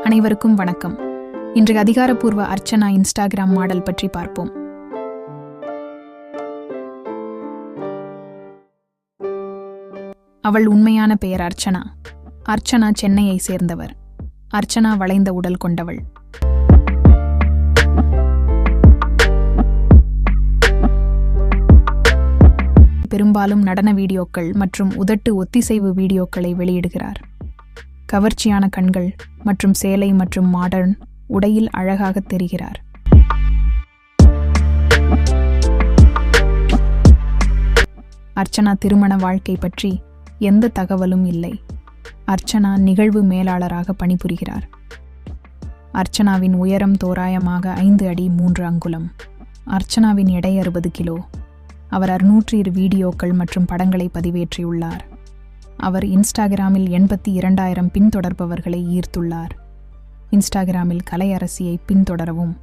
அனைவருக்கும் வணக்கம். இன்று அதிகாரப்பூர்வ அர்ச்சனா இன்ஸ்டாகிராம் மாடல் பற்றி பார்ப்போம். அவள் உண்மையான பெயர் அர்ச்சனா. அர்ச்சனா சென்னையை சேர்ந்தவர். அர்ச்சனா வளைந்த உடல் கொண்டவள். பெரும்பாலும் நடன வீடியோக்கள் மற்றும் உதட்டு ஒத்திசைவு வீடியோக்களை வெளியிடுகிறார். கவர்ச்சியான கண்கள் மற்றும் சேலை மற்றும் மாடர்ன் உடையில் அழகாக தெரிகிறார். அர்ச்சனா திருமண வாழ்க்கை பற்றி எந்த தகவலும் இல்லை. அர்ச்சனா நிகழ்வு மேலாளராக பணிபுரிகிறார். அர்ச்சனாவின் உயரம் தோராயமாக 5 அடி 3 அங்குலம். அர்ச்சனாவின் எடை 60 கிலோ. அவர் 602 வீடியோக்கள் மற்றும் படங்களை பதிவேற்றியுள்ளார். அவர் இன்ஸ்டாகிராமில் 82,000 பின்தொடர்பவர்களை ஈர்த்துள்ளார். இன்ஸ்டாகிராமில் கலையரசியை பின்தொடரவும்.